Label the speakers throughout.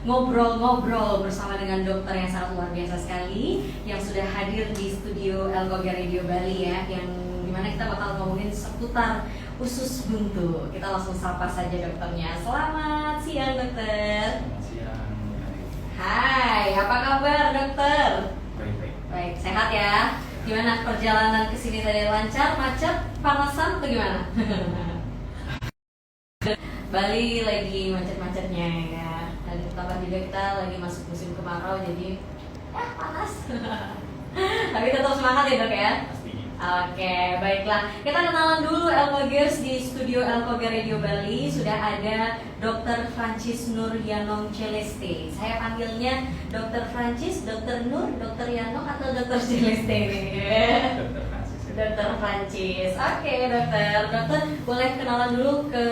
Speaker 1: ngobrol-ngobrol bersama dengan dokter yang sangat luar biasa sekali yang sudah hadir di studio Elkoga Radio Bali ya, yang dimana kita bakal ngomongin seputar usus buntu. Kita langsung sapa saja dokternya. Selamat siang dokter.
Speaker 2: Selamat siang.
Speaker 1: Hai, apa kabar dokter?
Speaker 2: Baik.
Speaker 1: Baik, sehat ya? Gimana perjalanan ke sini tadi, lancar, macet, panasan atau gimana? Bali lagi macet-macetnya ya. Dan tambah juga kita lagi masuk musim kemarau, jadi ya panas. Tapi tetap semangat ya dok ya.
Speaker 2: Pastinya.
Speaker 1: Oke, baiklah. Kita kenalan dulu Elkogers di studio Elkoga Radio Bali. Sudah ada Dr. Francis Nur Yanong Celeste. Saya panggilnya Dr. Francis, Dr. Nur, Dr. Yanong atau Dr. Celeste ini?
Speaker 2: Dokter Francis.
Speaker 1: Dr. Francis. Oke, dokter. Dokter boleh kenalan dulu ke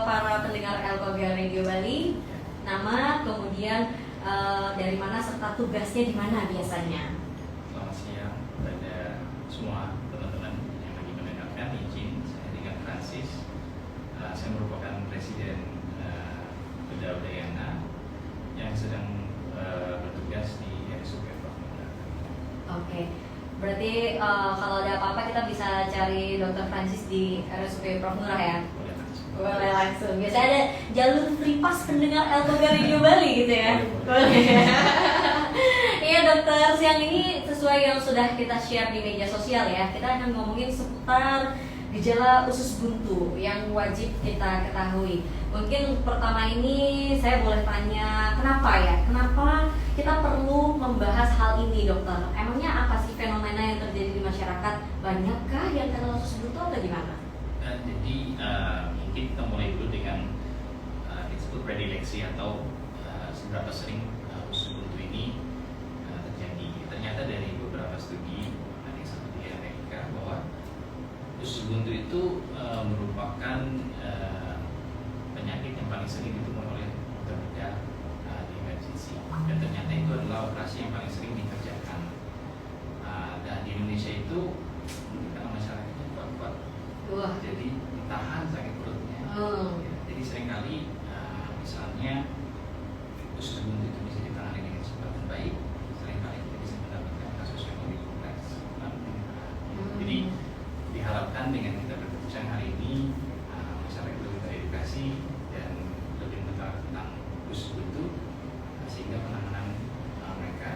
Speaker 1: para pendengar Elkoga Radio Bali. Nama, kemudian dari mana serta tugasnya di mana biasanya.
Speaker 2: Selamat siang kepada semua teman-teman yang lagi mendengarkan. Izin saya dengan Francis. Saya merupakan presiden Beda Udayana yang sedang bertugas di RSUP Prof.
Speaker 1: Oke. Berarti kalau ada apa-apa kita bisa cari Dr. Francis di RSUP Prof. Murah ya? Boleh langsung. Biasanya ada jalur free pass pendengar Elkoga Radio Bali gitu ya? Boleh. Iya dokter, siang ini sesuai yang sudah kita share di media sosial ya, kita akan ngomongin seputar gejala usus buntu yang wajib kita ketahui. Mungkin pertama ini saya boleh tanya, kenapa ya? Kenapa kita perlu membahas hal ini dokter? Emangnya apa sih fenomena yang terjadi di masyarakat? Banyakkah yang kena usus buntu atau gimana?
Speaker 2: Jadi mungkin kita mulai dulu dengan disebut predileksi atau seberapa sering usus buntu ini terjadi. Ternyata dari beberapa studi, ada yang satu di Amerika, bahwa usus buntu itu merupakan penyakit yang paling sering ditemukan oleh dokter bedah di emergency, dan ternyata itu adalah operasi yang paling sering dikerjakan. Dan di Indonesia itu karena masyarakatnya kuat-kuat, jadi ditahan sakit perutnya. Ya, jadi seringkali misalnya usus buntu itu bisa ditangani dengan cepat dan baik, seringkali kita bisa mendapatkan kasus yang lebih kompleks. Jadi diharapkan dengan kita berbincang hari ini, masyarakat lebih teredukasi dan lebih mengetahui tentang usus buntu, sehingga penanganan mereka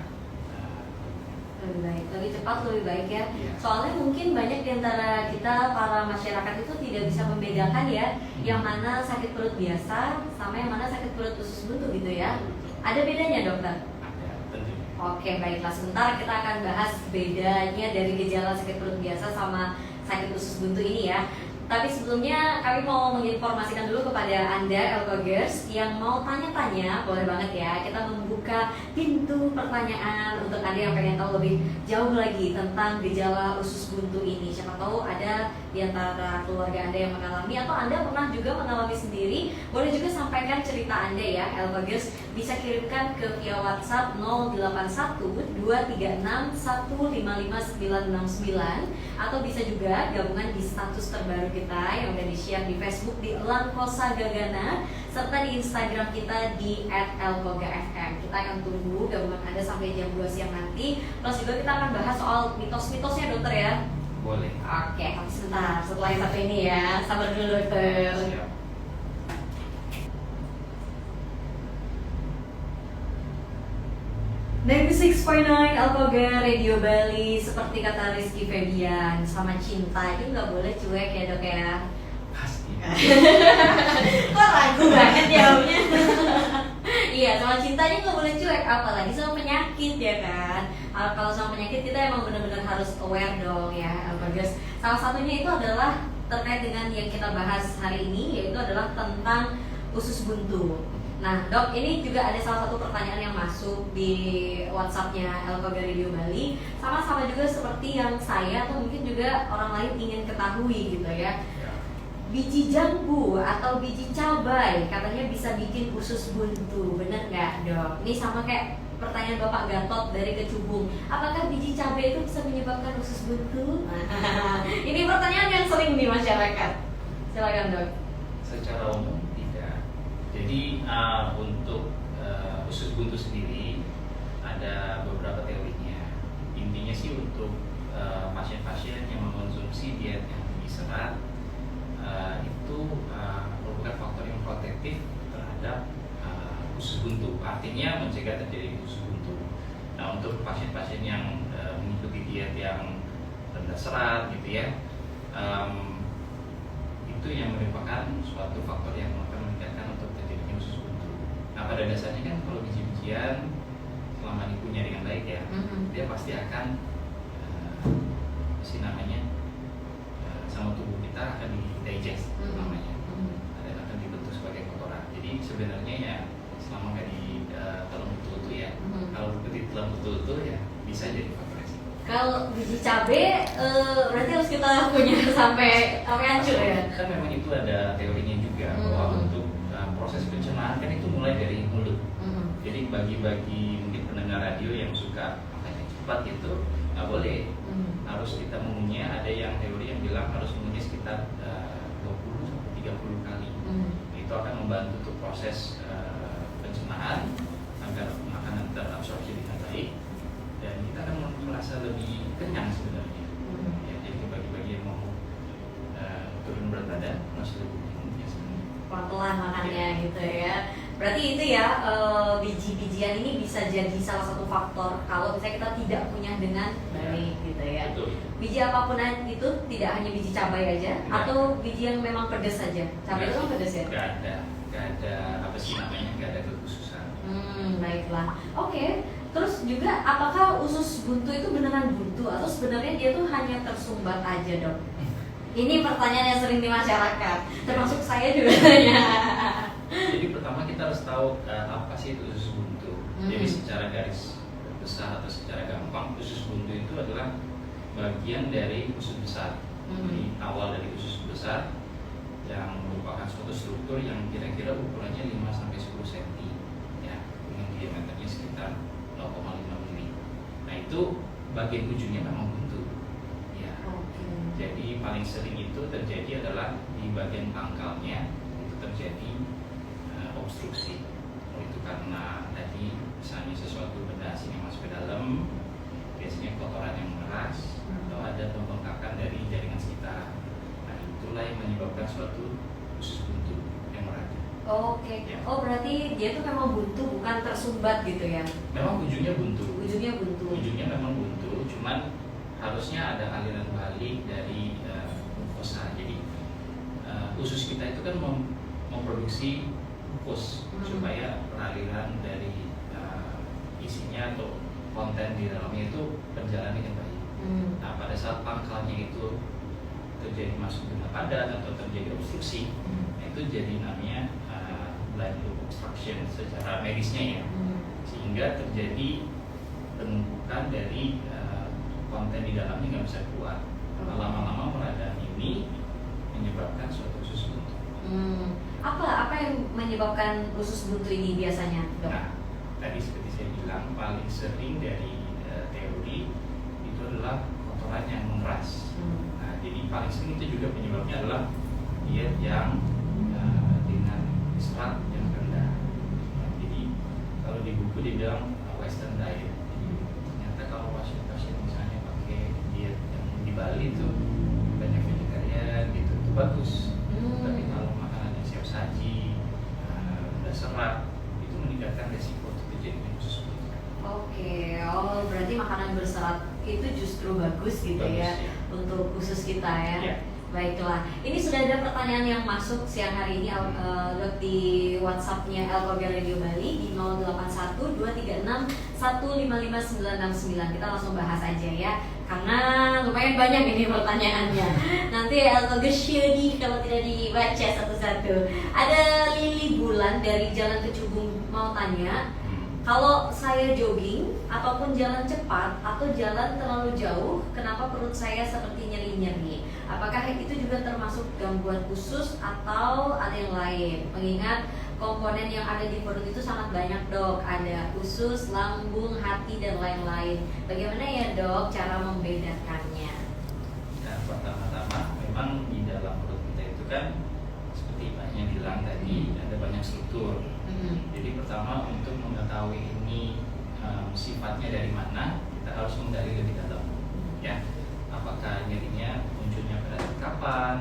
Speaker 1: lebih baik, lebih cepat, lebih baik ya.
Speaker 2: Iya.
Speaker 1: Soalnya mungkin banyak di antara kita para masyarakat itu tidak bisa membedakan ya, yang mana sakit perut biasa sama yang mana sakit perut usus buntu gitu ya. Ada bedanya dokter?
Speaker 2: ada tentunya.
Speaker 1: Oke, baiklah. Sebentar kita akan bahas bedanya dari gejala sakit perut biasa sama sakit usus buntu ini ya. Tapi sebelumnya kami mau menginformasikan dulu kepada Anda Elkogers yang mau tanya-tanya, boleh banget ya. Kita membuka pintu pertanyaan untuk Anda yang pengen tahu lebih jauh lagi tentang gejala usus buntu ini. Siapa tahu ada di antara keluarga Anda yang mengalami atau Anda pernah juga mengalami sendiri. Boleh juga sampaikan cerita Anda ya, Elkogers. Bisa kirimkan ke via WhatsApp 081 236 155969 atau bisa juga gabungan di status terbaru kita yang udah di-share di Facebook di Langkosa Gagana serta di Instagram kita di @elkogafm. Kita akan tunggu gabungan Anda sampai jam 2 siang nanti. Plus juga kita akan bahas soal mitos-mitosnya dokter ya.
Speaker 2: Boleh.
Speaker 1: Oke, tapi sebentar setelah yang satu ini ya. Sabar dulu dokter.
Speaker 2: Siap.
Speaker 1: Six point nine Elkoga Radio Bali. Seperti kata Rizky Febian, sama cinta itu nggak boleh cuek ya dok ya.
Speaker 2: Pasti.
Speaker 1: Kok ragu banget jawabnya. Iya, sama cintanya nggak boleh cuek, apalagi sama penyakit ya kan. Kalau sama penyakit kita emang benar-benar harus aware dong ya Elkogers. Salah satunya itu adalah terkait dengan yang kita bahas hari ini, yaitu adalah tentang usus buntu. Nah dok, ini juga ada salah satu pertanyaan yang masuk di WhatsApp-nya Elkoga Radio Bali. Sama-sama juga seperti yang saya atau mungkin juga orang lain ingin ketahui gitu ya. Biji jambu atau biji cabai katanya bisa bikin usus buntu, bener nggak dok? Ini sama kayak pertanyaan Bapak Gatot dari Kecubung. Apakah biji cabai itu bisa menyebabkan usus buntu? Ini pertanyaan yang sering di masyarakat. Silakan dok.
Speaker 2: Secara umum tidak. Jadi untuk usus buntu sendiri ada beberapa teorinya. Intinya sih untuk pasien-pasien yang mengkonsumsi diet yang tinggi serat itu merupakan faktor yang protektif terhadap usus buntu, artinya mencegah terjadi usus buntu. Nah, untuk pasien-pasien yang mengikuti diet yang rendah serat gitu ya, itu yang merupakan suatu faktor yang akan meningkatkan untuk terjadinya usus buntu. Nah, pada dasarnya kan kalau biji-bijian selama dikunyah dengan baik ya, dia pasti akan sama tubuh kita akan di-digest namanya, dan akan dibentuk sebagai kotoran. Jadi sebenarnya ya selama nggak ditelan betul-betul ya, kalau ditelan betul-betul ya bisa jadi faktor resiko.
Speaker 1: Kalau biji cabe berarti harus kita punya sampai hancur ya?
Speaker 2: Kan memang itu ada teorinya juga bahwa untuk proses pencernaan kan itu mulai dari mulut. Jadi bagi mungkin pendengar radio yang suka makannya cepat gitu nggak boleh. Harus kita mengunyah, ada yang teori yang bilang harus mengunyah sekitar 20-30 kali. Itu akan membantu untuk proses pencernaan agar makanan terabsorpsi dengan baik dan kita akan merasa lebih kenyang sebenarnya. Ya, jadi bagi-bagi yang mau turun berat badan masih lebih kenyang biasanya.
Speaker 1: Pelan-pelan makannya gitu ya. Berarti itu ya, biji-bijian ini bisa jadi salah satu faktor kalau misalnya kita tidak punya dengan baik gitu ya.
Speaker 2: Betul.
Speaker 1: Biji apapun itu, tidak hanya biji cabai aja, atau biji yang memang pedas saja. Cabai itu kan pedas ya?
Speaker 2: Gak ada apa sih namanya, gak ada kekhususan.
Speaker 1: Baiklah. Oke. Terus juga apakah usus buntu itu beneran buntu atau sebenarnya dia tuh hanya tersumbat aja, Dok? Ini pertanyaan yang sering di masyarakat, termasuk saya juga tanya.
Speaker 2: Jadi pertama kita harus tahu apa sih itu usus buntu. Jadi secara garis besar atau secara gampang, usus buntu itu adalah bagian dari usus besar. Jadi awal dari usus besar yang merupakan suatu struktur yang kira-kira ukurannya 5-10 cm ya, dengan diameternya sekitar 0,5 mm. Nah, itu bagian ujungnya memang buntu. Ya. Jadi paling sering itu terjadi adalah di bagian pangkalnya itu terjadi obstruksi. Itu karena tadi misalnya sesuatu benda asing yang masuk ke dalam, biasanya kotoran yang mengeras atau ada pembengkakan dari jaringan sekitar. Nah, itulah yang menyebabkan suatu usus buntu yang merata.
Speaker 1: Ya. Oh, berarti dia tuh memang buntu, bukan tersumbat gitu ya?
Speaker 2: Memang ujungnya buntu. Ujungnya memang buntu, cuman harusnya ada aliran balik dari mukosa. Jadi usus kita itu kan memproduksi mukus supaya peraliran dari isinya atau konten di dalamnya itu berjalan dengan baik. Nah, pada saat pangkalnya itu terjadi masuk benda padat atau terjadi obstruksi, itu jadi namanya blood obstruction secara medisnya ya, sehingga terjadi penumpukan dari konten di dalamnya nggak bisa keluar. Lama-lama meradang ini menyebabkan suatu usus buntu.
Speaker 1: Apa yang menyebabkan usus buntu ini biasanya, Dok?
Speaker 2: Nah, tadi seperti saya bilang, paling sering dari teori itu adalah kotoran yang mengeras. Nah, jadi paling sering itu juga penyebabnya adalah diet yang dengan serat yang rendah. Nah, jadi kalau di buku dibilang Western diet. Jadi, ternyata kalau pasien-pasien misalnya pakai diet yang di Bali itu banyak vegetarian gitu, itu bagus. Tapi kalau makanannya siap saji, rendah serat, itu meningkatkan resiko untuk terjadinya usus buntu.
Speaker 1: Berarti makanan berserat itu justru bagus gitu ya untuk usus kita ya. Baiklah, ini sudah ada pertanyaan yang masuk siang hari ini di WhatsApp-nya Elkoga Radio Bali di 081236155969. Kita langsung bahas aja ya, karena lumayan banyak ini pertanyaannya. Nanti Elkoga sedih kalau tidak dibaca satu-satu. Ada Lili Bulan dari Jalan Kecubung mau tanya, kalau saya jogging ataupun jalan cepat atau jalan terlalu jauh, kenapa perut saya seperti nyeri-nyeri? Apakah itu juga termasuk gangguan usus atau ada yang lain? Mengingat komponen yang ada di perut itu sangat banyak, Dok. Ada usus, lambung, hati, dan lain-lain. Bagaimana ya, Dok, cara membedakannya?
Speaker 2: Nah, pertama-tama memang di dalam perut kita itu kan seperti Mbaknya bilang tadi ada banyak struktur. Jadi pertama untuk mengetahui ini sifatnya dari mana, kita harus menggali lebih dalam. Ya, apakah nyerinya munculnya pada kapan?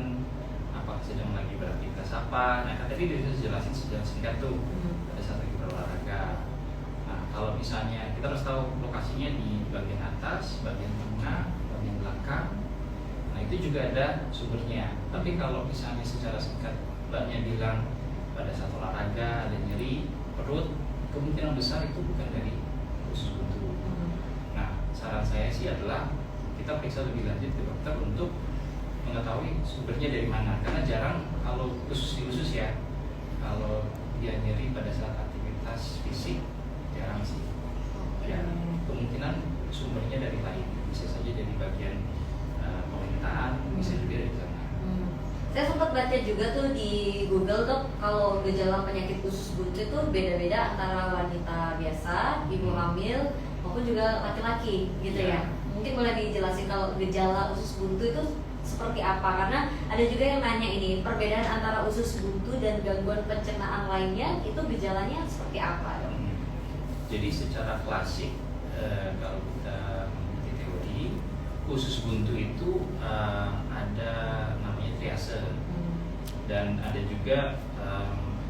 Speaker 2: Apakah sedang lagi beraktivitas apa? Nah, tadi dia sudah jelasin secara singkat tuh pada saat lagi berolahraga. Nah, kalau misalnya kita harus tahu lokasinya di bagian atas, bagian tengah, bagian belakang. Nah, itu juga ada sumbernya. Tapi kalau misalnya secara singkat Mbaknya bilang pada saat olahraga ada nyeri perut, kemungkinan besar itu bukan dari usus buntu. Nah, saran saya sih adalah kita periksa lebih lanjut ke dokter untuk mengetahui sumbernya dari mana. Karena jarang kalau khusus di usus ya, kalau dia nyeri pada saat aktivitas fisik jarang sih. Ya, kemungkinan sumbernya dari lain. Bisa saja dari bagian pemerintahan, bisa juga dari sana.
Speaker 1: Saya sempat baca juga tuh di Google Dok, kalau gejala penyakit usus buntu itu beda-beda antara wanita biasa, ibu hamil, maupun juga laki-laki gitu ya. Mungkin boleh dijelasin kalau gejala usus buntu itu seperti apa? Karena ada juga yang nanya ini, perbedaan antara usus buntu dan gangguan pencernaan lainnya itu gejalanya seperti apa Dok?
Speaker 2: Jadi secara klasik kalau kita mengikuti teori, usus buntu itu ada namanya triase dan ada juga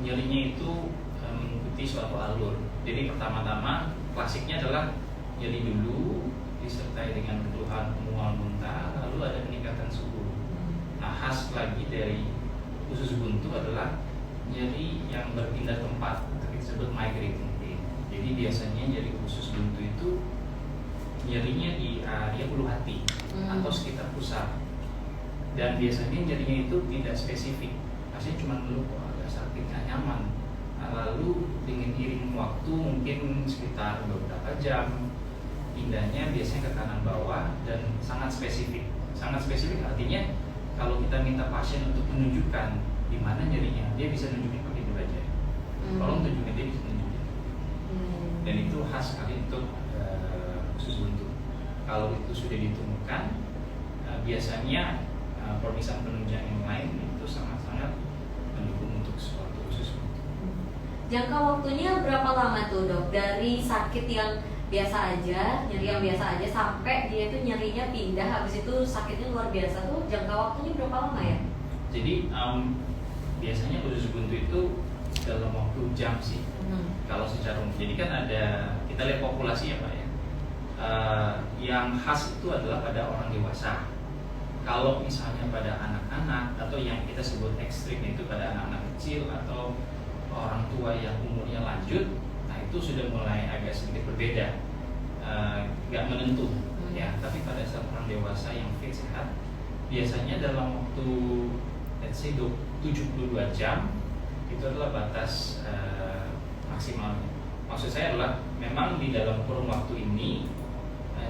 Speaker 2: nyerinya itu mengikuti suatu alur. Jadi pertama-tama klasiknya adalah nyeri dulu disertai dengan keluhan mual muntah, lalu ada peningkatan suhu. Nah, khas lagi dari usus buntu adalah nyeri yang berpindah tempat atau disebut migrating pain. Jadi biasanya nyeri usus buntu itu nyerinya di area ulu hati atau sekitar pusat, dan biasanya nyerinya itu tidak spesifik, maksudnya cuma dulu agak sakit nggak nyaman. Nah, lalu dengan iring waktu mungkin sekitar beberapa jam pindahnya biasanya ke kanan bawah dan sangat spesifik. Sangat spesifik artinya kalau kita minta pasien untuk menunjukkan di mana nyerinya, dia bisa nunjukin pakai itu aja. Tolong tunjukin, dia bisa nunjukin. Dan itu khas sekali untuk usus buntu. Kalau itu sudah ditemukan, biasanya pemeriksaan penunjang yang lain itu sangat-sangat mendukung untuk suatu usus buntu.
Speaker 1: Jangka waktunya berapa lama tuh Dok? Dari sakit yang biasa aja, nyeri yang biasa aja sampai dia itu nyerinya pindah, habis itu sakitnya luar biasa tuh, jangka waktunya berapa lama ya?
Speaker 2: Jadi biasanya usus buntu itu dalam waktu jam sih. Kalau secara umum, jadi kan ada, kita lihat populasi ya Pak ya. Yang khas itu adalah pada orang dewasa. Kalau misalnya pada anak-anak atau yang kita sebut ekstrim itu pada anak-anak kecil atau orang tua yang umurnya lanjut, nah itu sudah mulai agak sedikit berbeda, nggak menentu ya. Tapi pada saat orang dewasa yang fit sehat, biasanya dalam waktu let's say 72 jam itu adalah batas maksimalnya. Maksud saya adalah memang di dalam kurun waktu ini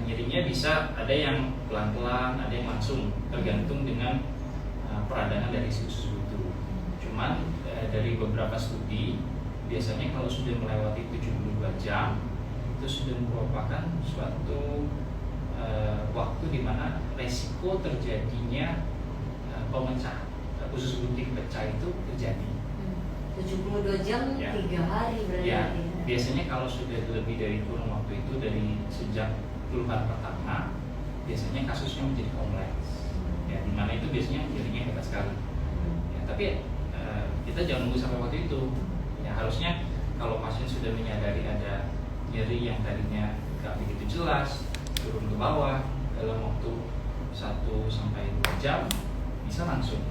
Speaker 2: nyerinya bisa ada yang pelan-pelan, ada yang langsung, tergantung dengan peradangan dari si usus buntu. Cuman dari beberapa studi biasanya kalau sudah melewati 72 jam itu sudah merupakan suatu waktu di mana resiko terjadinya pemecah usus buntu pecah itu terjadi.
Speaker 1: 72 jam
Speaker 2: ya.
Speaker 1: 3 hari berarti
Speaker 2: ya. Biasanya kalau sudah lebih dari kurun waktu itu dari sejak keluhan pertama, biasanya kasusnya menjadi kompleks. Ya, di mana itu biasanya nyerinya hebat sekali. Ya, tapi kita jangan nunggu sampai waktu itu. Ya, harusnya kalau pasien sudah menyadari ada nyeri yang tadinya nggak begitu jelas, turun ke bawah dalam waktu 1 sampai 2 jam, bisa langsung.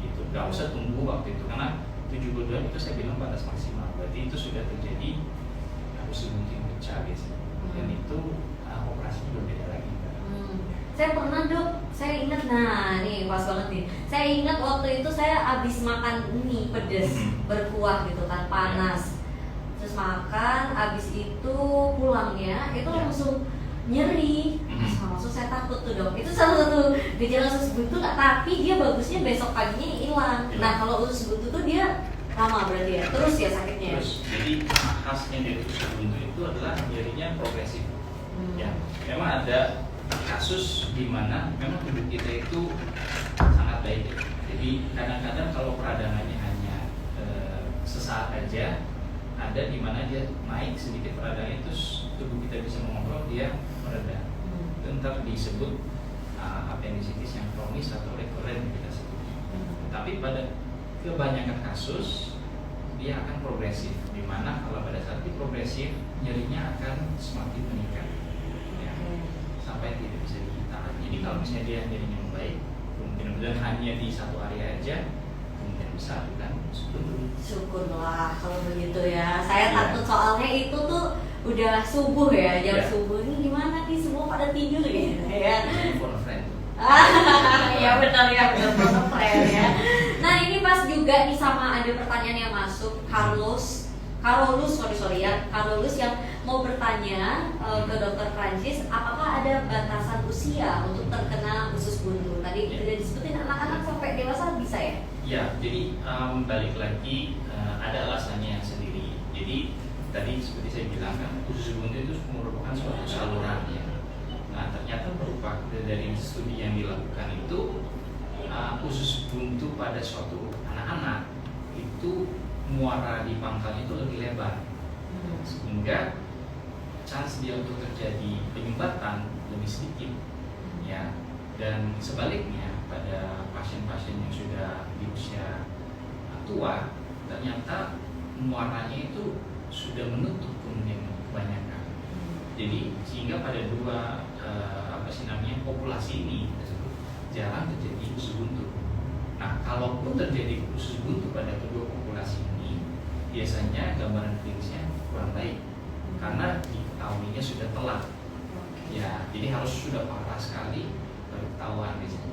Speaker 2: Gitu. Nggak usah tunggu waktu itu, karena 72 itu saya bilang batas maksimal. Berarti itu sudah terjadi usus buntu yang pecah biasanya. Dan itu operasinya berbeda lagi.
Speaker 1: Saya pernah Dok, saya ingat, nah nih pas banget nih. Saya ingat waktu itu saya habis makan mie pedas berkuah gitu kan, panas. Terus makan, habis itu pulangnya itu langsung nyeri. Langsung saya takut tuh Dok. Itu salah satu gejala usus buntu, tapi dia bagusnya besok paginya hilang. Nah kalau usus buntu tuh dia lama berarti ya, terus ya sakitnya.
Speaker 2: Terus, jadi khasnya dari usus buntu itu adalah nyerinya progresif. Ya, memang ada kasus di mana memang tubuh kita itu sangat baik. Jadi kadang-kadang kalau peradangannya hanya sesaat aja, ada di mana dia naik sedikit radangnya, terus tubuh kita bisa mengontrol dia mereda. Itu ntar disebut appendicitis yang kronis atau recurrent kita sebut. Tapi pada kebanyakan kasus dia akan progresif, di mana kalau pada saat itu progresif nyerinya akan semakin meningkat, ya, sampai tidak bisa ditahan. Jadi kalau misalnya dia nyerinya membaik, kemungkinan hanya di satu area aja, kemungkinan besar kan
Speaker 1: syukurlah kalau begitu ya. Saya takut soalnya itu tuh udah subuh ya, jam subuh ini gimana nih semua pada tidur gitu ya.
Speaker 2: Phone friend.
Speaker 1: Ya benar ya, benar friend ya. Nah ini pas juga nih sama ada pertanyaan yang masuk, Carlos yang mau bertanya ke Dokter Francis, apakah ada batasan usia untuk terkena usus buntu? Tadi udah disebutin anak-anak sampai dewasa bisa ya?
Speaker 2: Ya, jadi balik lagi ada alasannya yang sendiri. Jadi tadi seperti saya bilang kan, usus buntu itu merupakan suatu saluran ya. Nah ternyata dari studi yang dilakukan itu usus buntu pada suatu anak-anak itu muara di pangkalnya itu lebih lebar, sehingga chance dia untuk terjadi penyumbatan lebih sedikit ya. Dan sebaliknya pada pasien-pasien yang sudah di usia tua, ternyata muaranya itu sudah menutup kebanyakan. Jadi sehingga pada dua populasi ini jarang terjadi usus buntu. Nah, kalaupun terjadi usus buntu pada kedua populasi ini, biasanya gambaran klinisnya kurang baik karena diketahuinya sudah telat. Ya, jadi harus sudah parah sekali baru ketahuan biasanya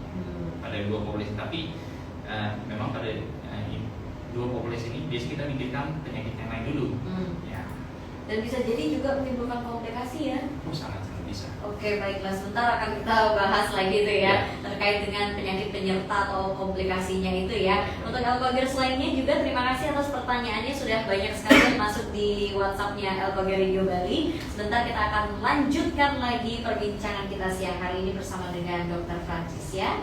Speaker 2: pada dua populasi. Tapi memang pada dua populasi ini biasanya kita mikirkan penyakit yang lain dulu. Ya.
Speaker 1: Dan bisa jadi juga menimbulkan komplikasi ya?
Speaker 2: Sangat bisa.
Speaker 1: Oke, baiklah, sebentar akan kita bahas lagi itu ya, terkait dengan penyakit penyerta atau komplikasinya itu ya. Untuk Elkogers lainnya juga terima kasih atas pertanyaannya, sudah banyak sekali yang masuk di WhatsApp-nya Elkoger Radio Bali. Sebentar kita akan lanjutkan lagi perbincangan kita siang hari ini bersama dengan Dr. Francis ya.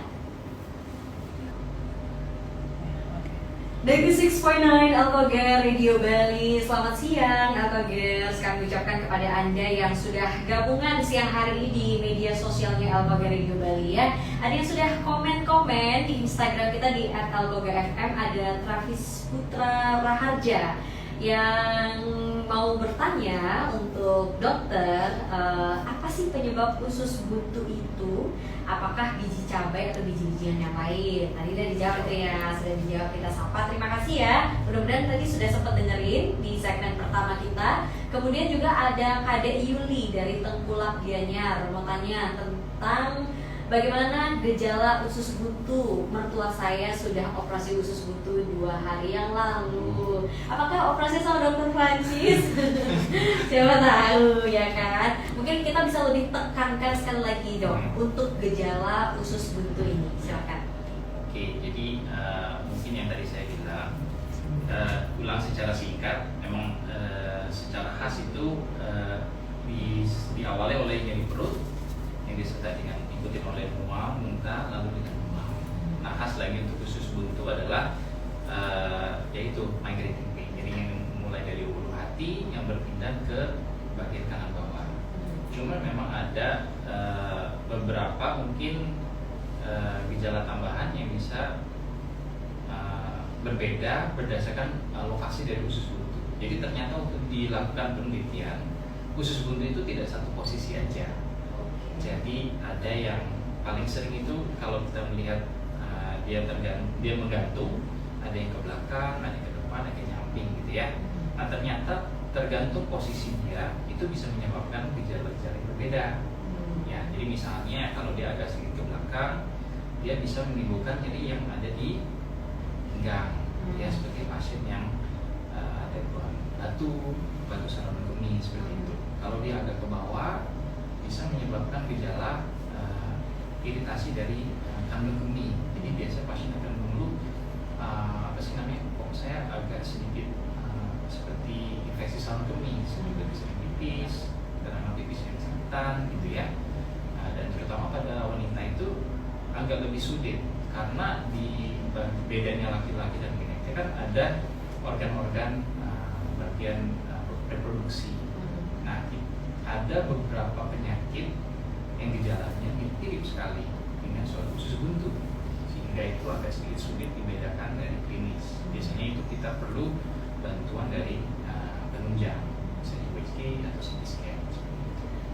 Speaker 1: 96.9 Elkoger Radio Bali. Selamat siang Elkogers. Kami ucapkan kepada Anda yang sudah gabungan siang hari ini di media sosialnya Elkoger Radio Bali ya. Ada yang sudah komen-komen di Instagram kita di @elkogerfm. Ada Travis Putra Raharja yang mau bertanya untuk dokter, apa sih penyebab usus buntu itu? Apakah biji cabai atau biji-bijian yang lain? Tadi udah dijawab tuh ya, sudah dijawab, kita sapa. Terima kasih ya. Mudah-mudahan tadi sudah sempat dengerin di segmen pertama kita. Kemudian juga ada Kade Yuli dari Tengkulak Gianyar mau tanya tentang bagaimana gejala usus buntu. Mertua saya sudah operasi usus buntu 2 hari yang lalu. Apakah operasi sama Dokter Francis? Siapa tahu ya kan. Mungkin kita bisa lebih tekankan sekali lagi dok untuk gejala usus buntu ini. Silakan.
Speaker 2: Oke, jadi mungkin yang tadi saya bilang, ulang secara singkat. Memang secara khas itu diawali oleh nyeri perut yang disertai dengan diikuti oleh mual, muntah, lalu dengan demam. Nah, khas lagi untuk usus buntu adalah yaitu migrating pain, jadi yang mulai dari ulu hati yang berpindah ke bagian kanan bawah. Cuma memang ada beberapa mungkin gejala tambahan yang bisa berbeda berdasarkan lokasi dari usus buntu. Jadi ternyata untuk dilakukan penelitian, usus buntu itu tidak satu posisi aja. Jadi ada yang paling sering itu kalau kita melihat dia menggantung, ada yang ke belakang, ada yang ke depan, ada yang nyamping gitu ya. Nah ternyata tergantung posisi dia itu bisa menyebabkan gejala-gejala yang berbeda. Ya, jadi misalnya kalau dia agak sedikit ke belakang, dia bisa menimbulkan nyeri yang ada di pinggang, ya seperti pasien yang ada batu saluran kemih seperti itu. Kalau dia agak ke bawah, bisa menyebabkan gejala iritasi dari kandung kemih. Jadi biasa pasien akan mengeluh kok saya agak sedikit seperti infeksi saluran kemih, juga bisa pipis, karena pipis yang sakitan gitu ya. Dan terutama pada wanita itu agak lebih sulit karena di bedanya laki-laki dan wanita kan ada organ-organ bagian reproduksi. Nah, ada beberapa penyakit yang gejalanya mirip sekali dengan suatu usus buntu, sehingga itu agak sedikit sulit dibedakan dari klinis. Biasanya itu kita perlu bantuan dari penunjang, misalnya USG atau CT scan.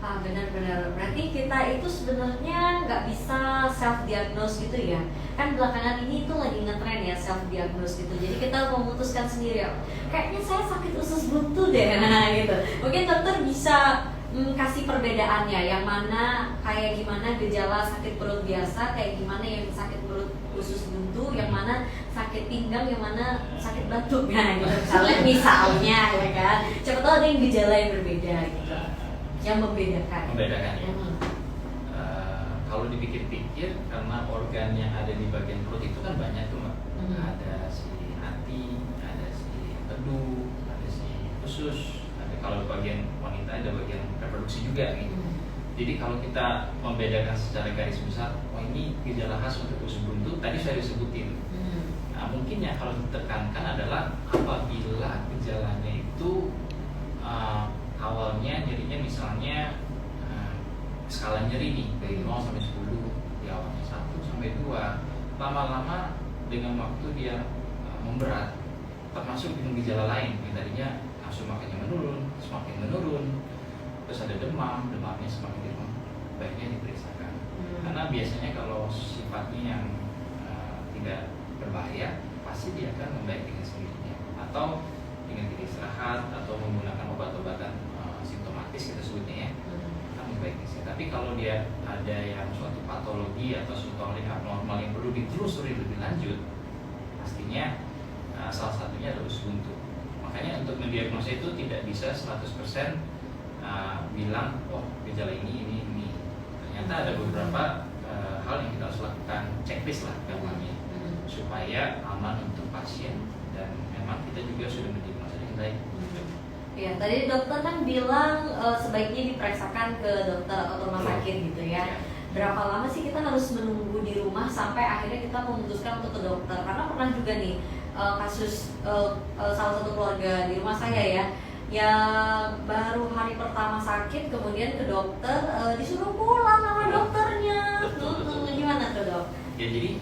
Speaker 1: Benar-benar. Berarti kita itu sebenarnya nggak bisa self diagnose gitu ya? Kan belakangan ini tuh lagi ngetren ya self diagnose gitu. Jadi kita memutuskan sendiri, kayaknya saya sakit usus buntu deh, nah gitu. Mungkin dokter bisa kasih perbedaannya, yang mana kayak gimana gejala sakit perut biasa, kayak gimana yang sakit perut usus buntu, yang mana sakit pinggang, yang mana sakit batuk, nah gitu. Misalnya ya kan. Coba tahu ada yang gejala yang berbeda gitu. Yang membedakan
Speaker 2: Ya. Kalau dipikir-pikir, karena organ yang ada di bagian perut itu kan banyak tuh Mbak. Ada si hati, ada si tedu, ada si usus, ada kalau bagian wanita ada bagian reproduksi juga gitu. Jadi kalau kita membedakan secara garis besar, ini gejala khas untuk usus buntu, tadi saya disebutin. Nah, mungkin ya kalau ditekankan adalah apabila gejalanya itu awalnya nyerinya misalnya skala nyeri nih dari 0 sampai 10, di awalnya 1 sampai 2, lama-lama dengan waktu dia memberat, termasuk dengan gejala lain yang tadinya nafsu makannya menurun, semakin menurun, terus ada demamnya semakin demam, baiknya diperiksakan. Karena biasanya kalau sifatnya yang tidak berbahaya, pasti dia akan membaik dengan sendirinya, atau dengan tidak istirahat atau menggunakan obat-obatan simptomatis kita sebutnya ya, akan membaik. Tapi kalau dia ada yang suatu patologi atau suatu hal yang abnormal yang perlu ditelusuri lebih lanjut, pastinya salah satunya adalah usus buntu. Makanya untuk mendiagnosa itu tidak bisa 100% bilang oh gejala ini. Ternyata ada beberapa hal yang kita harus lakukan, checklist lah gampangnya, supaya aman untuk pasien dan memang kita juga sudah mendiagnosa dengan baik.
Speaker 1: Ya, tadi dokter kan bilang sebaiknya diperiksakan ke dokter atau rumah sakit gitu ya. Berapa lama sih kita harus menunggu di rumah sampai akhirnya kita memutuskan untuk ke dokter? Karena pernah juga nih kasus salah satu keluarga di rumah saya ya, yang baru hari pertama sakit kemudian ke dokter, disuruh pulang sama dokternya.
Speaker 2: Betul.
Speaker 1: Gimana tuh dok?
Speaker 2: Ya jadi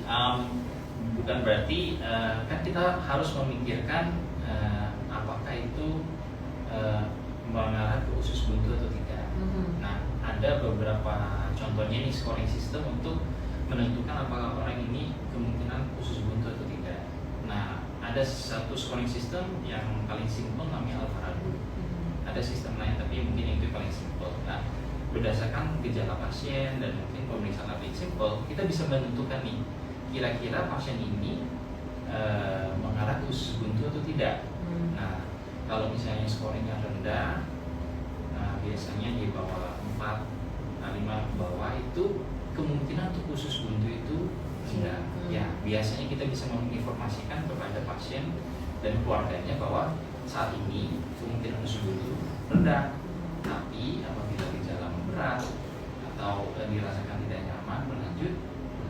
Speaker 2: bukan berarti kan kita harus memikirkan apakah itu mengarah ke usus buntu atau tidak. Nah, ada beberapa contohnya nih scoring system untuk menentukan apakah orang ini kemungkinan usus buntu atau tidak. Nah, ada satu scoring system yang paling simpel namanya Alvarado. Ada sistem lain tapi mungkin itu paling simpel. Nah, berdasarkan gejala pasien dan mungkin pemeriksaan lebih simpel, kita bisa menentukan nih kira-kira pasien ini mengarah ke usus buntu atau tidak. Nah, kalau misalnya scoringnya rendah, biasanya di bawah 4, 5 ke bawah itu kemungkinan untuk usus buntu itu rendah. Ya, biasanya kita bisa menginformasikan kepada pasien dan keluarganya bahwa saat ini kemungkinan usus buntu rendah. Tapi apabila gejala memberat atau dirasakan tidak nyaman berlanjut,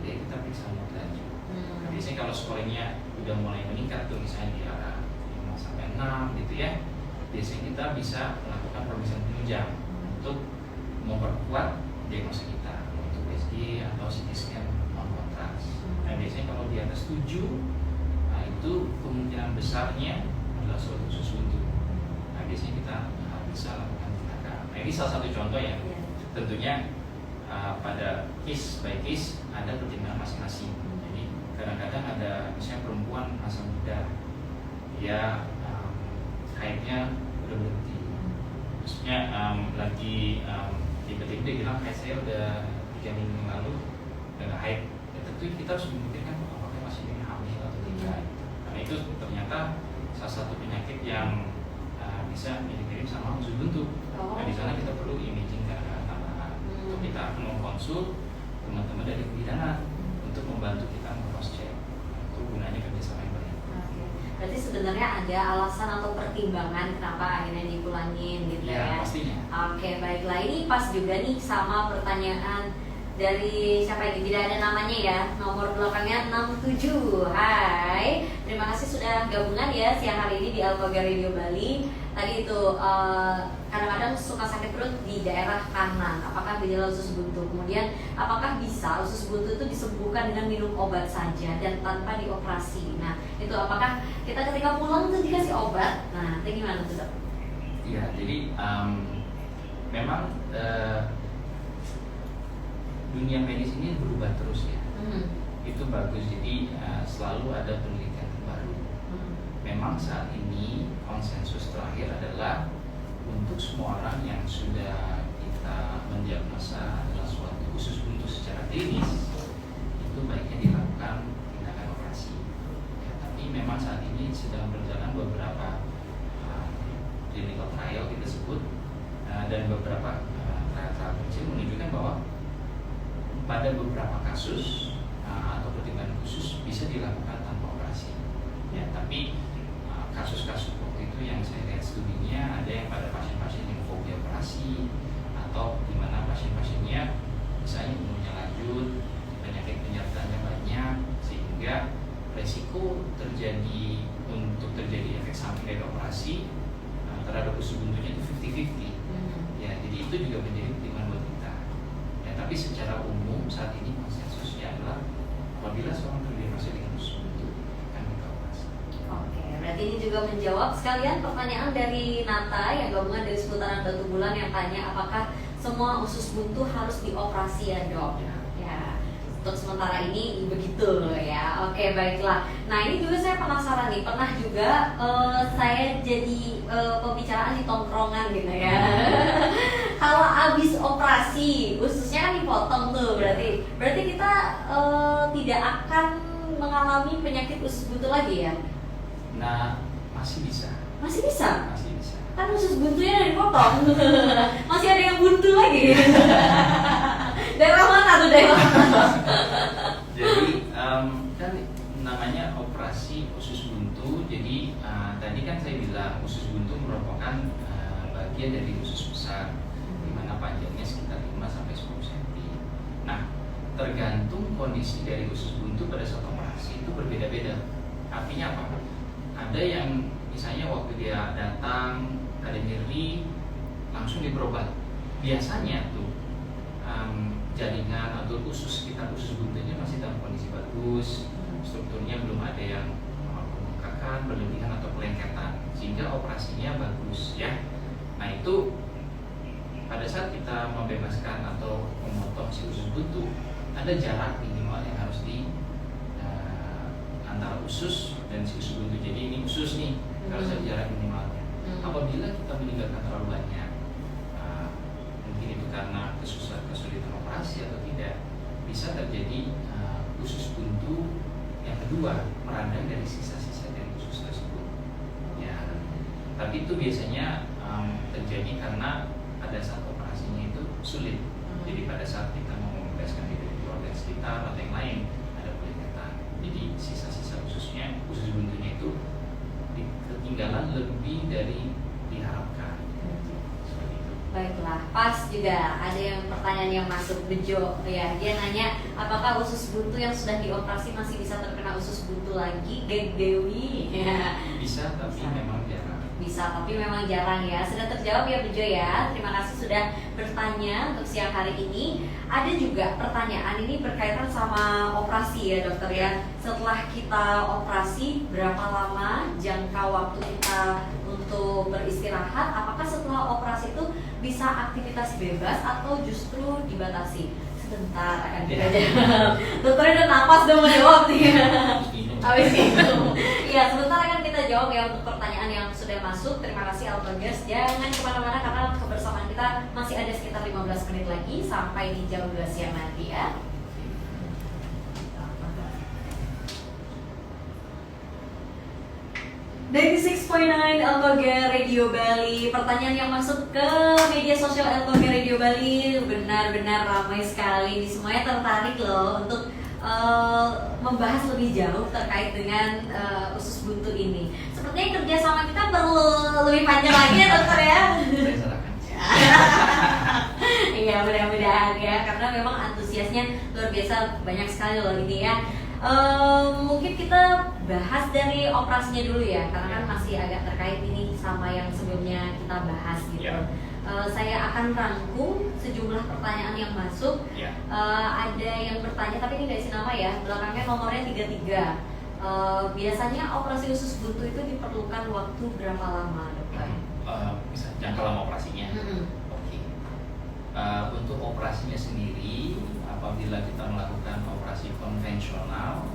Speaker 2: berarti kita periksa lebih lanjut. Nah, biasanya kalau scoringnya udah mulai meningkat tuh misalnya di arah 5 sampai 6 gitu ya, biasanya kita bisa melakukan pemeriksaan penunjang untuk memperkuat diagnosa kita untuk USG atau CT scan non kontras. Nah, biasanya kalau di atas 7, nah itu kemungkinan besarnya adalah suatu usus buntu. Nah, biasanya kita bisa lakukan tindakan. Nah, ini salah satu contoh ya. Tentunya pada case by case ada pertimbangan masing-masing. Jadi kadang-kadang ada misalnya perempuan masa muda, dia haidnya udah berhenti, maksudnya lagi tiba-tiba dia bilang haid saya udah 3 minggu lalu udah nggak haid. Ya, tentu kita harus memikirkan apakah masih ini hamil atau tidak. Karena itu ternyata salah satu penyakit yang bisa mirip-mirip sama usus buntu. Nah, di sana kita perlu imaging tambahan. Untuk kita akan mengkonsul teman-teman dari kebidanan untuk membantu kita cross check. Itu gunanya kerjasama yang baik.
Speaker 1: Berarti sebenarnya ada alasan atau pertimbangan kenapa akhirnya dipulangin gitu ya?
Speaker 2: Pastinya.
Speaker 1: Oke, baiklah, ini pas juga nih sama pertanyaan dari siapa ini? Tidak ada namanya ya. Nomor belakangnya 67. Hai, terima kasih sudah gabungan ya siang hari ini di Alpaga Radio Bali. Tadi itu kadang-kadang suka sakit perut di daerah kanan. Apakah gejala usus buntu? Kemudian apakah bisa usus buntu itu disembuhkan dengan minum obat saja dan tanpa dioperasi? Nah, itu apakah kita ketika pulang itu dikasih obat? Nah, itu gimana tuh, Dok?
Speaker 2: Ya, jadi memang dunia medis ini berubah terus ya. Itu bagus, jadi selalu ada penelitian baru. Memang saat ini konsensus terakhir adalah untuk semua orang yang sudah kita mendiagnosa adalah suatu usus buntu secara klinis, itu baiknya dilakukan tindakan operasi. Ya, tapi memang saat ini sedang berjalan beberapa clinical trial kita sebut, dan beberapa trial kecil menunjukkan bahwa pada beberapa kasus atau pertimbangan khusus bisa dilakukan tanpa operasi. Ya, tapi kasus-kasus waktu itu yang saya lihat studinya ada yang pada pasien-pasien yang fobia operasi atau di mana pasien-pasiennya misalnya umurnya lanjut, penyakit penyertanya banyak, sehingga resiko terjadi efek samping dari operasi terhadap usus buntunya itu 50-50. Ya, jadi itu juga menjadi pertimbangan buat kita. Ya, tapi secara umum saat ini konsensusnya adalah apabila seorang terdiagnosa dengan usus buntu akan kita operasi.
Speaker 1: Oke, berarti ini juga menjawab sekalian pertanyaan dari Nata yang gabungan dari seputaran Batu Bulan yang tanya apakah semua usus buntu harus dioperasi ya, Dok? Ya, untuk sementara ini begitu ya. Oke, baiklah. Nah, ini juga saya penasaran nih, pernah juga saya jadi pembicaraan di tongkrongan gitu ya. Kalau habis operasi, ususnya kan dipotong tuh, berarti kita tidak akan mengalami penyakit usus buntu lagi ya?
Speaker 2: Nah, masih bisa.
Speaker 1: Masih bisa?
Speaker 2: Masih bisa.
Speaker 1: Kan usus buntunya udah dipotong. Masih ada yang buntu lagi. Daerah mana tuh daerah?
Speaker 2: Jadi kan namanya operasi usus buntu. Jadi tadi kan saya bilang usus buntu merupakan bagian dari usus besar, di mana panjangnya sekitar 5-10 cm. Nah, tergantung kondisi dari usus buntu pada saat operasi itu berbeda-beda. Artinya apa? Ada yang misalnya waktu dia datang ada nyeri langsung diberobat. Biasanya tuh jaringan atau usus sekitar usus buntunya masih dalam kondisi bagus, strukturnya belum ada yang pembengkakan, berlebihan atau pelengketan, sehingga operasinya bagus ya. Nah, itu pada saat kita membebaskan atau memotong si usus buntu, ada jarak minimal yang harus di antara usus dan si usus buntu. Jadi ini usus nih, harus ada jarak minimalnya. Apabila kita meninggalkan terlalu banyak, mungkin itu karena kesulitan operasi atau tidak, bisa terjadi usus buntu yang kedua meradang dari sisa-sisa dari usus tersebut. Ya, tapi itu biasanya terjadi karena pada saat operasinya itu sulit. Jadi pada saat kita mau membebaskan diri dari organ sekitar atau yang lain ada pelekatan. Jadi sisa-sisa usus buntunya itu ketinggalan lebih dari diharapkan. Seperti itu.
Speaker 1: Baiklah, pas juga ada yang pertanyaan yang masuk Bejo ya. Dia nanya apakah usus buntu yang sudah dioperasi masih bisa terkena usus buntu lagi? Dewi ya.
Speaker 2: Bisa, tapi memang jarang.
Speaker 1: Bisa, tapi memang jarang ya. Sudah terjawab ya Bejo ya. Terima kasih sudah bertanya untuk siang hari ini. Ada juga pertanyaan ini berkaitan sama operasi ya dokter ya. Setelah kita operasi, berapa lama jangka waktu kita untuk beristirahat? Apakah setelah operasi itu bisa aktivitas bebas atau justru dibatasi? Sebentar akan kita jawab. Dokternya udah napas udah mau jawab nih. Habis itu. Iya, sebentar akan kita jawab ya untuk pertanyaan yang sudah masuk. Terima kasih Albagas. Jangan kemana-mana karena kebersamaan kita masih ada sekitar 15 menit lagi sampai di jam 2 siang nanti ya. 96.9 Alpaga Radio Bali. Pertanyaan yang masuk ke media sosial Alpaga Radio Bali benar-benar ramai sekali. Semuanya tertarik loh untuk membahas lebih jauh terkait dengan usus buntu ini. Sepertinya kerjasama kita perlu lebih panjang lagi ya dokter ya. Iya, mudah-mudahan ya, karena memang antusiasnya luar biasa, banyak sekali loh ini ya. Mungkin kita bahas dari operasinya dulu ya, karena kan masih agak terkait ini sama yang sebelumnya kita bahas gitu.
Speaker 2: Ya.
Speaker 1: Saya akan rangkum sejumlah pertanyaan yang masuk.
Speaker 2: Ya.
Speaker 1: Ada yang bertanya, tapi ini nggak isi nama ya, belakangnya nomornya 33. Biasanya operasi usus buntu itu diperlukan waktu berapa lama, dokter?
Speaker 2: Bisa jangka lama operasinya. Oke. Untuk operasinya sendiri, apabila kita melakukan operasi konvensional,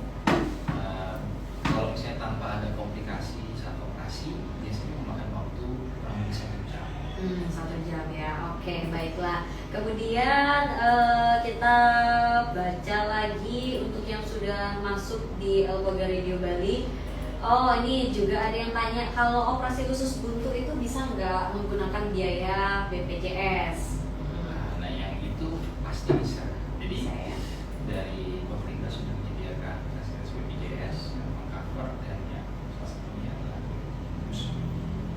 Speaker 2: kalau misalnya tanpa ada komplikasi saat operasi, biasanya memakan waktu kurang lebih 1 jam.
Speaker 1: 1 jam ya, oke, baiklah. Kemudian kita baca lagi untuk yang sudah masuk di Elboga Radio Bali. Oh, ini juga ada yang tanya, kalau operasi usus buntu itu bisa nggak menggunakan biaya BPJS?
Speaker 2: Nah, yang itu pasti bisa. Jadi
Speaker 1: Bisa ya?
Speaker 2: dari pemerintah sudah menyediakan fasilitas BPJS yang mengcover, dan yang salah satunya adalah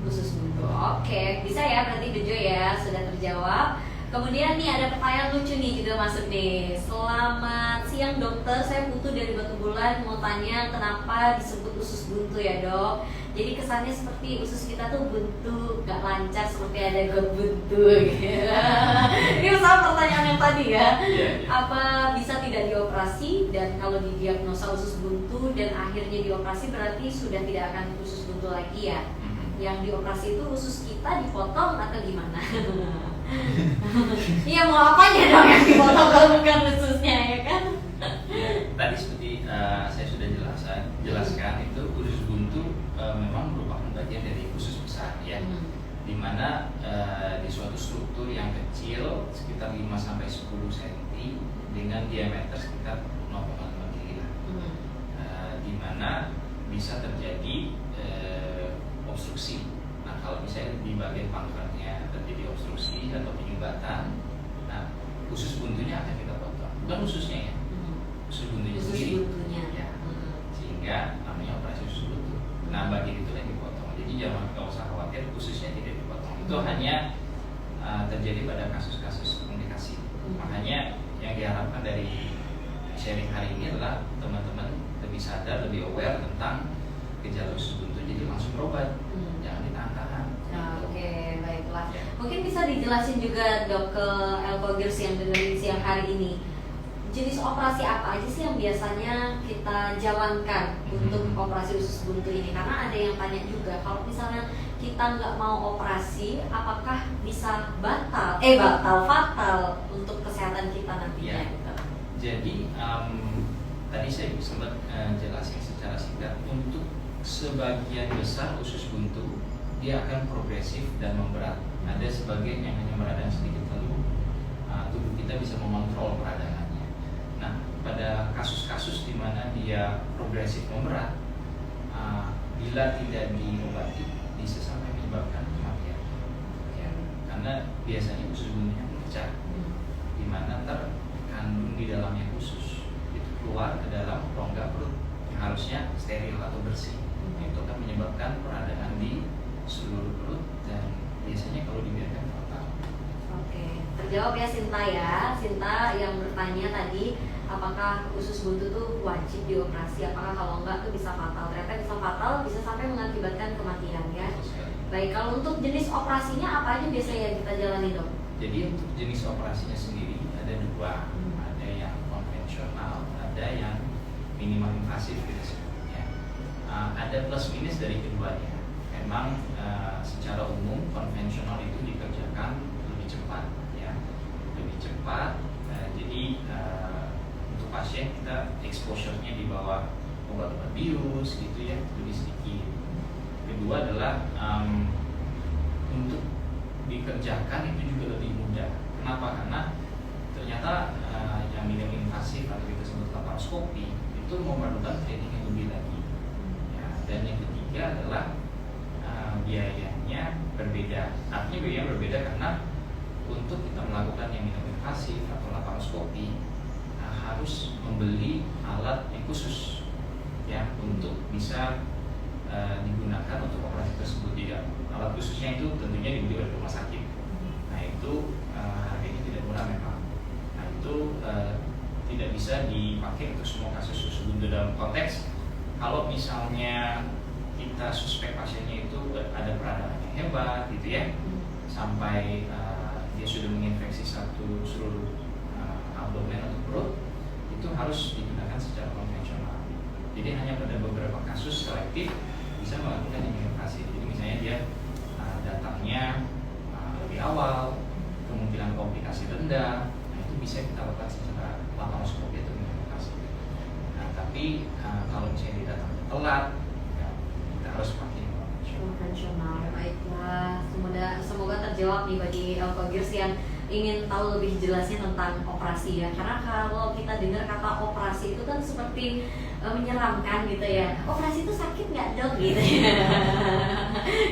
Speaker 1: Usus buntu. Oke, bisa ya berarti Bejo ya, sudah terjawab. Kemudian nih ada pertanyaan lucu nih juga masuk nih. Selamat siang dokter, saya Putu dari Batu Bulan, mau tanya kenapa disebut usus buntu ya dok? Jadi kesannya seperti usus kita tuh buntu, gak lancar, seperti ada got buntu gitu. Ini sama pertanyaan yang tadi ya. Apa bisa tidak dioperasi, dan kalau didiagnosa usus buntu dan akhirnya dioperasi berarti sudah tidak akan usus buntu lagi ya? Yang dioperasi itu usus kita dipotong atau gimana? Iya, mau apanya dong yang dipotong kalau bukan ususnya ya kan?
Speaker 2: Ya, tadi seperti saya sudah jelaskan itu usus buntu memang merupakan bagian dari usus besar ya, dimana di suatu struktur yang kecil sekitar 5-10 cm dengan diameter sekitar 0,5 mm, dimana bisa terjadi obstruksi. Nah, kalau misalnya di bagian pangkalnya terjadi obstruksi atau penyumbatan, nah usus buntunya akan kita potong, bukan ususnya ya, usus buntunya sendiri. Ya. Sehingga namanya operasi usus buntu. Nah, bagian itu yang dipotong. Jadi jangan nggak usah khawatir ususnya tidak dipotong. Itu hanya terjadi pada kasus-kasus komplikasi. Makanya yang diharapkan dari sharing hari ini adalah teman-teman lebih sadar, lebih aware tentang gejala usus buntu, jadi langsung berobat, jangan ditahan-tahan.
Speaker 1: Oke, baiklah.
Speaker 2: Ya.
Speaker 1: Mungkin bisa dijelasin juga dok ke Elkogers yang dengerin siang hari ini, jenis operasi apa aja sih yang biasanya kita jalankan untuk operasi usus buntu ini? Karena ada yang tanya juga, kalau misalnya kita nggak mau operasi, apakah bisa fatal untuk kesehatan kita nantinya?
Speaker 2: Ya.
Speaker 1: Gitu.
Speaker 2: Jadi tadi saya sempat jelasin secara singkat, untuk sebagian besar usus buntu dia akan progresif dan memberat. Ada sebagian yang hanya meradang sedikit, lalu tubuh kita bisa mengontrol peradangannya. Nah, pada kasus-kasus di mana dia progresif memberat, bila tidak diobati bisa sampai menyebabkan kematian. Ya, karena biasanya usus buntunya pecah, di mana terkandung di dalamnya usus itu keluar ke dalam rongga perut yang harusnya steril atau bersih. Itu akan menyebabkan peradangan di seluruh perut, dan biasanya kalau dibiarkan fatal.
Speaker 1: Oke, terjawab ya Sinta ya. Sinta yang bertanya tadi, apakah usus buntu tuh wajib dioperasi? Apakah kalau enggak tuh bisa fatal? Ternyata bisa fatal, bisa sampai mengakibatkan kematian ya. Baik, kalau untuk jenis operasinya apa aja biasanya yang kita jalani dok?
Speaker 2: Jadi untuk jenis operasinya sendiri ada 2, ada yang konvensional, ada yang minimal invasif kita sebutnya. Ada plus minus dari keduanya. Memang secara umum konvensional itu dikerjakan lebih cepat ya, lebih cepat. Jadi untuk pasien kita exposure-nya di bawah obat-obat bius gitu ya, lebih sedikit. Kedua adalah untuk dikerjakan itu juga lebih mudah. Kenapa? Karena ternyata yang minim invasif atau kita sebut laparoskopi itu memerlukan training yang lebih lagi. Ya, dan yang ketiga adalah biayanya berbeda. Artinya biayanya berbeda karena untuk kita melakukan yang minim invasif atau laparoskopi harus membeli alat yang khusus ya untuk bisa digunakan untuk operasi tersebut. Tidak, alat khususnya itu tentunya dibeli oleh rumah sakit. Nah itu harganya tidak dipakai untuk semua kasus usus buntu dalam konteks kalau misalnya kita suspek pasiennya itu ada peradangan yang hebat gitu ya, sampai dia sudah menginfeksi seluruh abdomen atau perut, itu harus digunakan secara konvensional. Jadi hanya pada beberapa kasus selektif bisa melakukan imunisasi. Jadi misalnya dia datangnya lebih awal, kemungkinan komplikasi rendah, nah itu bisa kita lakukan secara laparoskopi atau imunisasi. Nah tapi kalau misalnya dia datang telat, ya, kita harus pakai
Speaker 1: konvensional. Baiklah, semoga terjawab nih bagi Elkogirs yang ingin tahu lebih jelasnya tentang operasi ya. Karena kalau kita dengar kata operasi itu kan seperti menyeramkan gitu ya. Operasi itu sakit nggak dok gitu ya.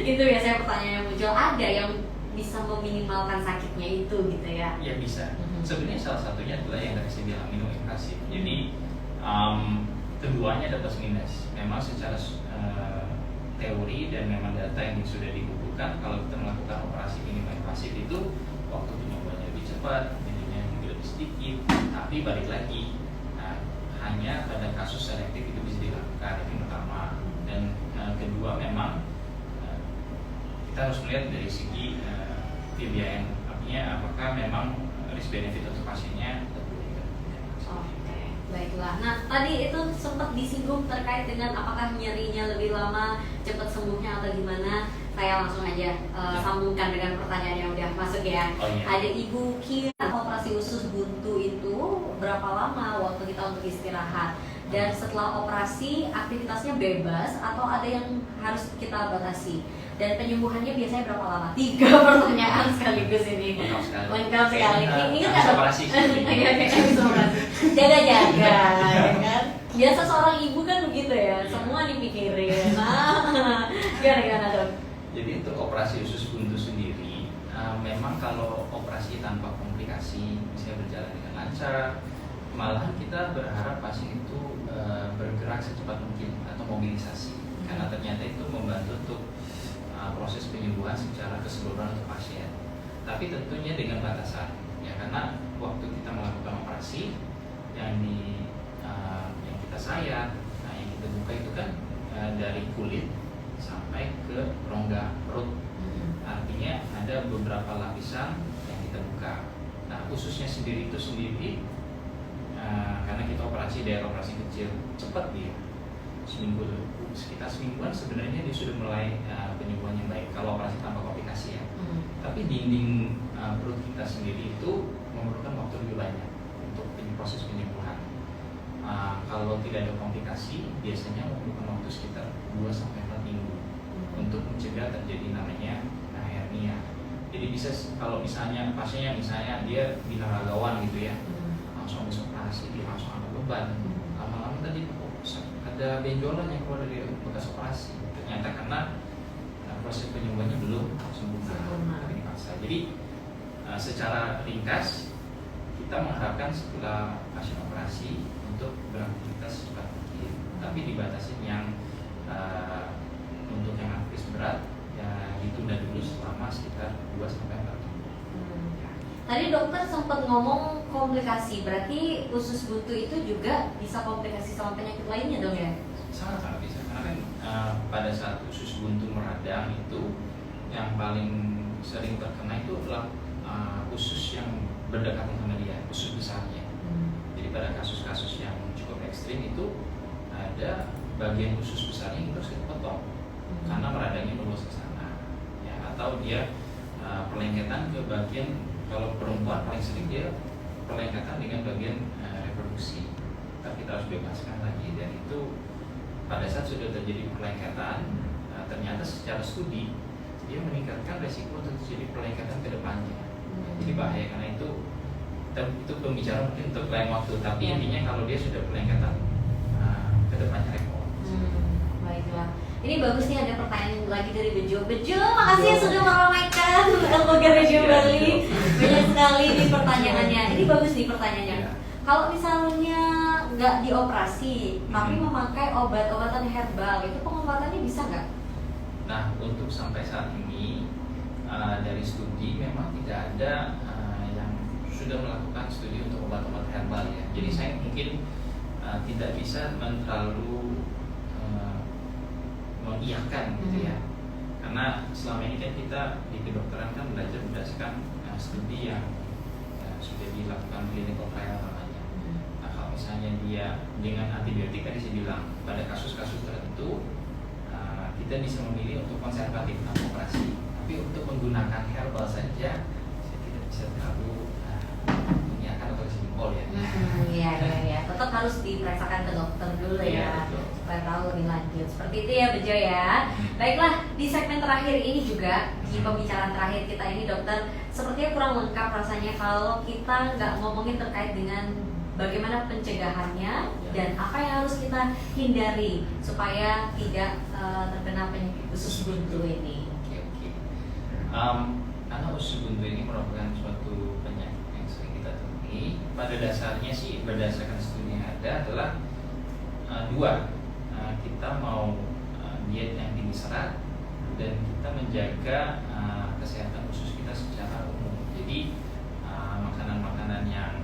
Speaker 1: Gitu biasanya pertanyaan yang muncul. Ada yang bisa meminimalkan sakitnya itu gitu ya?
Speaker 2: Ya bisa. Sebenarnya salah satunya adalah yang tadi saya bilang minum invasif. Jadi keduanya ada plus minus. Memang secara teori dan memang data yang sudah dikumpulkan, kalau kita melakukan operasi minimal invasif itu waktu penyembuhannya lebih cepat, jadinya lebih sedikit. Tapi balik lagi, hanya pada kasus selektif itu bisa dilakukan, itu pertama. Dan kedua memang kita harus melihat dari segi pembiayaan, artinya apakah memang risk benefit untuk pasiennya
Speaker 1: Oke, baiklah. Nah, tadi itu sempat disinggung terkait dengan apakah nyerinya lebih lama, cepat sembuhnya atau gimana. Saya langsung aja sambungkan dengan pertanyaan yang udah masuk ya.
Speaker 2: Oh, iya.
Speaker 1: Ada Ibu Kira, operasi usus buntu itu berapa lama waktu kita untuk istirahat? Dan setelah operasi aktivitasnya bebas atau ada yang harus kita batasi? Dan penyembuhannya biasanya berapa lama? 3 pertanyaan sekaligus ini. Lengkap sekali. Ingat nggak?
Speaker 2: Operasi.
Speaker 1: Iya, bisa operasi. Jaga-jaga, ya kan? Biasa seorang ibu kan begitu ya, semua dipikirin. Nah, gimana dok?
Speaker 2: Jadi untuk operasi usus buntu sendiri, memang kalau operasi tanpa komplikasi bisa berjalan dengan lancar. Malahan kita berharap pasien itu bergerak secepat mungkin atau mobilisasi, karena ternyata itu membantu untuk proses penyembuhan secara keseluruhan untuk pasien. Tapi tentunya dengan batasan, ya, karena waktu kita melakukan operasi yang kita sayat, yang kita buka itu kan dari kulit sampai ke rongga perut. Artinya ada beberapa lapisan yang kita buka. Nah, ususnya sendiri karena kita operasi daerah operasi kecil, cepat dia sekitar semingguan sebenarnya dia sudah mulai penyembuhan yang baik kalau operasi tanpa komplikasi ya. Tapi dinding perut kita sendiri itu memerlukan waktu lebih banyak untuk proses penyembuhan. Kalau tidak ada komplikasi biasanya memerlukan waktu sekitar 2-4 minggu untuk mencegah terjadi namanya hernia. Jadi bisa kalau misalnya pasiennya dia binaragawan gitu ya, langsung habis operasi dia langsung angkat beban, lama-lama tadi ada benjolan yang keluar dari bekas operasi, ternyata karena proses penyembuhannya belum sempurna, dipaksa. Jadi secara ringkas kita mengharapkan setelah pasien operasi untuk beraktivitas cepat mungkin, tapi dibatasi yang untuk yang aktivitas berat ya ditunda dulu selama sekitar 2-4 minggu.
Speaker 1: Tadi dokter sempat ngomong komplikasi, berarti usus buntu itu juga bisa komplikasi sama penyakit lainnya dong ya?
Speaker 2: Sangat bisa, karena kan pada saat usus buntu meradang itu yang paling sering terkena itu adalah usus yang berdekatan sama dia, usus besarnya. Jadi pada kasus-kasus yang cukup ekstrim itu ada bagian usus besarnya itu harus kita potong karena meradangnya meluas ke sana, ya, atau dia perlengketan ke bagian. Kalau perempuan paling sering dia perlengketan dengan bagian reproduksi, tapi kita harus bebaskan lagi. Dan itu pada saat sudah terjadi perlengketan, ternyata secara studi dia meningkatkan resiko untuk terjadi perlengketan ke depannya. Jadi bahaya, karena itu pembicaraan mungkin untuk lain waktu. Tapi intinya kalau dia sudah perlengketan ke depannya repot.
Speaker 1: Baiklah. Ini bagus nih, ada pertanyaan lagi dari Bejo. Makasih ya sudah meramaikan Elkogirs Bali. Banyak sekali nih pertanyaannya. Ini bagus nih pertanyaannya. Kalau misalnya nggak dioperasi, tapi memakai obat-obatan herbal, itu pengobatannya bisa nggak?
Speaker 2: Nah, untuk sampai saat ini dari studi memang tidak ada yang sudah melakukan studi untuk obat-obat herbal ya. Jadi saya mungkin tidak bisa terlalu mengiyakan gitu ya. Karena selama ini kan kita di kedokteran kan belajar berdasarkan studi yang sudah dilakukan clinical trial namanya. Nah, kalau misalnya dia dengan antibiotik tadi saya bilang pada kasus-kasus tertentu kita bisa memilih untuk konservatif tanpa operasi. Tapi untuk menggunakan herbal saja saya tidak bisa terlalu mengiyakan atau simpel ya.
Speaker 1: Iya. Tetap harus diperiksakan ke dokter dulu ya.
Speaker 2: Betul.
Speaker 1: Supaya tahu lebih lanjut. Seperti itu ya Bejo ya. Baiklah, di segmen terakhir ini juga, di pembicaraan terakhir kita ini dokter, sepertinya kurang lengkap rasanya kalau kita nggak ngomongin terkait dengan bagaimana pencegahannya dan apa yang harus kita hindari supaya tidak terkena penyakit usus buntu ini.
Speaker 2: Oke. Karena usus buntu ini merupakan suatu penyakit yang sering kita temui. Pada dasarnya sih berdasarkan studi yang ada adalah dua. Kita mau diet yang tinggi serat dan kita menjaga kesehatan usus kita secara umum. Jadi makanan-makanan yang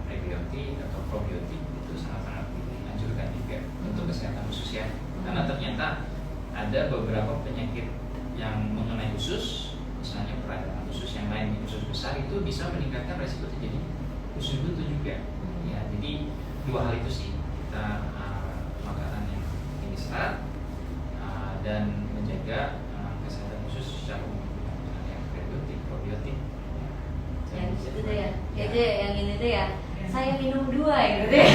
Speaker 2: prebiotik atau probiotik itu sangat-sangat dianjurkan juga untuk kesehatan usus ya. Karena ternyata ada beberapa penyakit yang mengenai usus, misalnya peradangan usus yang lain, usus besar itu bisa meningkatkan resiko terjadi usus buntu juga. Ya, jadi dua hal itu sih, kita makanan yang tinggi serat dan menjaga kesehatan usus secara umum, yang prebiotik, probiotik.
Speaker 1: Yang itu tuh ya, yang ini tuh ya. Saya minum 2 ya gitu ya.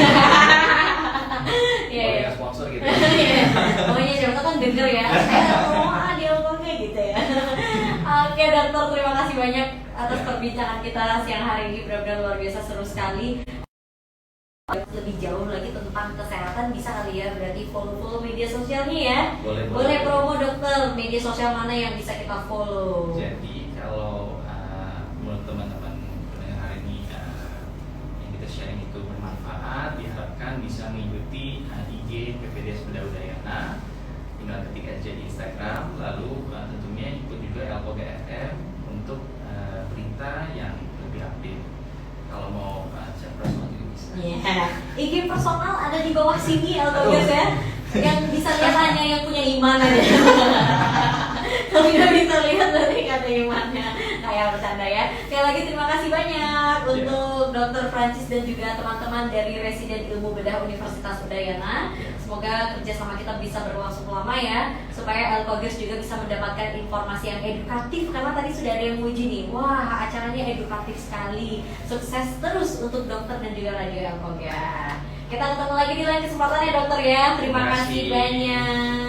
Speaker 2: Iya. Sponsor gitu.
Speaker 1: Pokoknya siapa kan denger ya. Saya mau dia ngomongnya gitu ya. Oke dokter, terima kasih banyak atas perbincangan kita siang hari ini, benar-benar luar biasa seru sekali. Lebih jauh lagi tentang kesehatan bisa kali ya, berarti follow media sosialnya ya. Boleh promo dokter, media sosial mana yang bisa kita follow?
Speaker 2: Jadi kalau menurut teman-teman pendengar hari ini yang kita sharing itu bermanfaat, diharapkan bisa mengikuti IG PPDS Bedah Udayana. Tinggal ketik aja di Instagram, lalu tentunya ikut juga Elkoga FM untuk berita yang lebih update. Kalau mau chat personal juga bisa.
Speaker 1: IG personal ada di bawah sini Elkoga ya. Yang bisa lihat hanya yang punya iman aja. Kalau tidak bisa lihat nanti kata imannya. Kayak bercanda ya. Sekali lagi terima kasih banyak untuk Dr. Francis dan juga teman-teman dari Residen Ilmu Bedah Universitas Udayana. Semoga kerjasama kita bisa berlangsung lama ya, supaya Elkogers juga bisa mendapatkan informasi yang edukatif. Karena tadi sudah ada yang muji nih, wah acaranya edukatif sekali. Sukses terus untuk dokter dan juga Radio Elkogers. Kita ketemu lagi di lain kesempatan ya dokter ya. Terima kasih banyak.